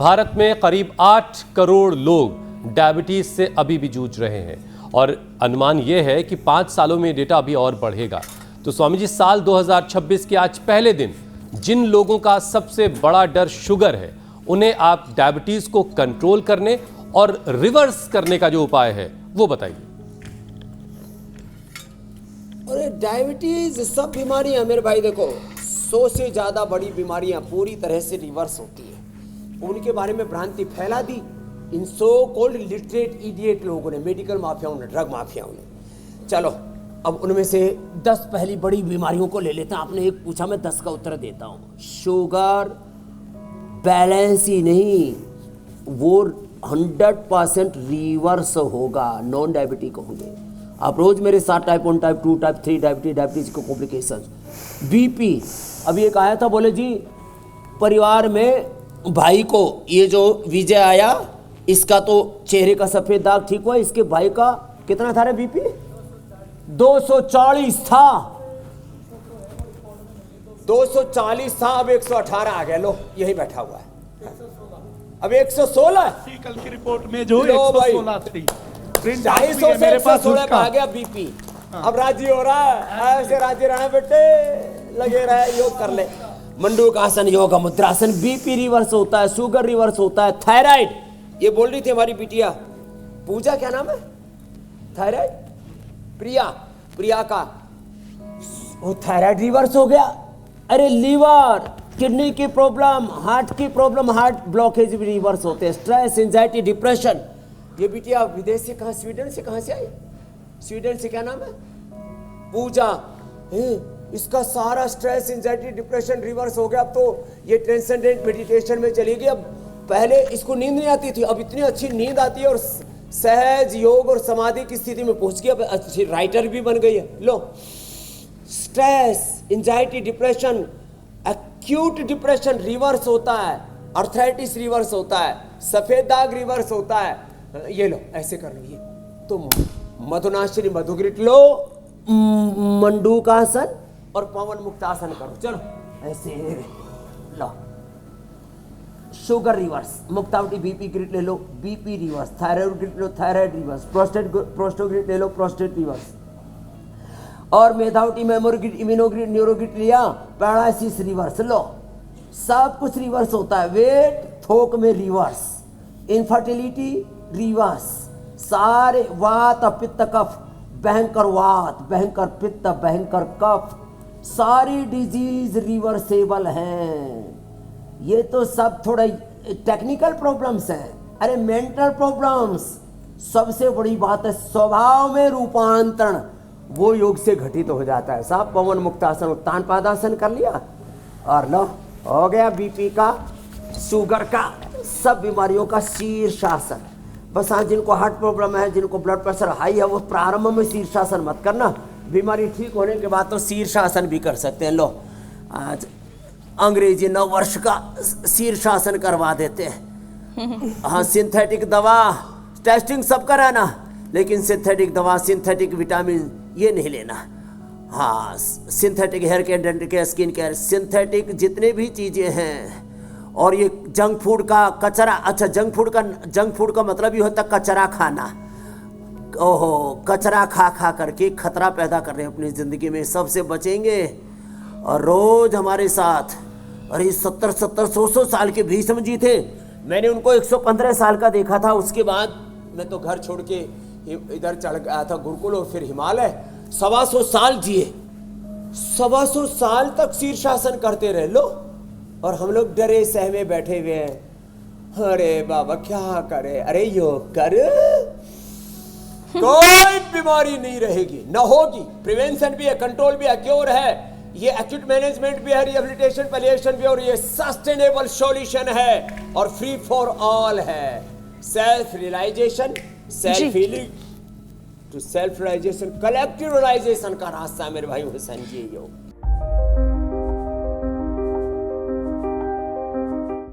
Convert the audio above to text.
भारत में करीब 8 करोड़ लोग डायबिटीज से अभी भी जूझ रहे हैं और अनुमान यह है कि 5 सालों में डेटा अभी और बढ़ेगा। तो स्वामी जी, साल 2026 के आज पहले दिन जिन लोगों का सबसे बड़ा डर शुगर है, उन्हें आप डायबिटीज को कंट्रोल करने और रिवर्स करने का जो उपाय है वो बताइए। अरे डायबिटीज सब बीमारियां मेरे भाई, देखो 100 से ज्यादा बड़ी बीमारियां पूरी तरह से रिवर्स होती है। उनके बारे में भ्रांति फैला दी इन सो कॉल्ड लिटरेट इडियट लोगों ने, मेडिकल माफियाओं ने, ड्रग माफियाओं ने। चलो अब उनमें से 10 पहली बड़ी बीमारियों को ले लेते हैं। आपने एक पूछा, मैं 10 का उत्तर देता हूँ। शुगर बैलेंस ही नहीं, वो 100% रिवर्स होगा, नॉन डायबिटिक होंगे। आप रोज मेरे साथ टाइप 1, टाइप 2, टाइप 3 डायबिटीज को कॉम्प्लिकेशन, बीपी। अभी एक आया था, बोले जी परिवार में भाई को ये जो विजय आया, इसका तो चेहरे का सफेद दाग ठीक हुआ, इसके भाई का कितना था रे बीपी? 240 था। 240 था, अब 118 आ गया। लो यही बैठा हुआ है, अब 116। कल की रिपोर्ट में जो 116 थी, 250 से 116 पे आ गया बीपी। अब राजी हो रहा है, ऐसे राजी रहना बेटे, लगे रहे, योग कर ले। मंडूकासन, योग मुद्रासन, बीपी रिवर्स होता है, शुगर रिवर्स होता है, थायराइड। ये बोल रही थी हमारी बिटिया पूजा, क्या नाम है? थायराइड, प्रिया का वो थायराइड रिवर्स हो गया। अरे लीवर, किडनी की प्रॉब्लम, हार्ट की प्रॉब्लम, हार्ट ब्लॉकेज भी रिवर्स होते हैं। Stress, anxiety, depression. ये बिटिया विदेश से कहाँ, स्वीडन से कहाँ से आई? स्वीडन से, क्या नाम है? पूजा। इसका सारा स्ट्रेस, एंजाइटी, डिप्रेशन रिवर्स हो गया। अब तो ये ट्रांसेंडेंट मेडिटेशन में चली गई। अब पहले इसको नींद नहीं आती थी, अब इतनी अच्छी नींद आती है और सहज योग और समाधि की स्थिति में पहुंच गई। अब अच्छी राइटर भी बन गई है। लो, stress, anxiety, depression, acute depression reverse होता है, अर्थराइटिस रिवर्स होता है, सफेद दाग रिवर्स होता है। ये लो, ऐसे कर लो। ये तो मधुनाशिनी मधुग्रिट लो, मंडूकासन और पवन मुक्तासन करो। चलो ऐसे लो। Sugar reverse, Muktavati BP grit ले लो, बीपी रिवर्स। थायराइड ग्रिट लो, थायराइड रिवर्स। प्रोस्टेट ग्रिट ले लो, प्रोस्टेट रिवर्स। और मेधावटी मेमोरी ग्रिट, इम्यूनोग्रिट, न्यूरोग्रिट लिया, पैरालिसिस रिवर्स। लो, सब कुछ रिवर्स होता है। वेट, थोक में रिवर्स, इनफर्टिलिटी रिवर्स, सारे वात, पित्त, कफ, भयंकर वात, भयंकर पित्त, भयंकर कफ, सारी डिजीज रिवर्सेबल हैं। ये तो सब थोड़ा टेक्निकल प्रॉब्लम्स हैं। अरे मेंटल प्रॉब्लम्स, सबसे बड़ी बात है स्वभाव में रूपांतरण, वो योग से घटित हो जाता है। साहब पवन मुक्तासन, उत्तान पादासन कर लिया और लो, हो गया बीपी का, शुगर का, सब बीमारियों का शीर्षासन। बस हाँ, जिनको हार्ट प्रॉब्लम है, जिनको ब्लड प्रेशर हाई है, वो प्रारंभ में शीर्षासन मत करना। बीमारी ठीक होने के बाद तो शीर्षासन भी कर सकते हैं। लो, आज अंग्रेजी 9 वर्ष का शीर्षासन करवा देते हैं। हाँ, सिंथेटिक दवा टेस्टिंग सब कराना, लेकिन सिंथेटिक दवा, सिंथेटिक विटामिन ये नहीं लेना। हाँ, synthetic hair care, dental care, skin care, synthetic जितने भी चीज़ें हैं। और ये जंक फूड का कचरा, अच्छा जंक फूड का मतलब ये होता है कचरा खाना। ओहो, कचरा खा खा करके खतरा पैदा कर रहे हैं अपनी ज़िंदगी में। सबसे बचेंगे। और रोज़ हमारे साथ, अरे 70-100 साल के भीष्म जी थे, मैंने उनको 115 साल का देखा था। उसके बाद मैं तो घर छोड़ के इधर चढ़ गया था गुरुकुल और फिर हिमालय। 125 साल जिए, 125 साल तक शीर्षासन करते रहे। लो, और हम लोग डरे सहमे बैठे हुए हैं। अरे बाबा क्या करे, अरे योग कर, कोई बीमारी नहीं रहेगी, न होगी। प्रिवेंशन भी है, कंट्रोल भी है, क्योर है, ये एक्यूट मैनेजमेंट भी है, रिहेबिलिटेशन, पैलिएशन भी, और ये सस्टेनेबल सॉल्यूशन है और फ्री फॉर ऑल है। Self realisation, self healing to self realisation, collective realisation का रास्ता है मेरे भाई हुसैन जी। योग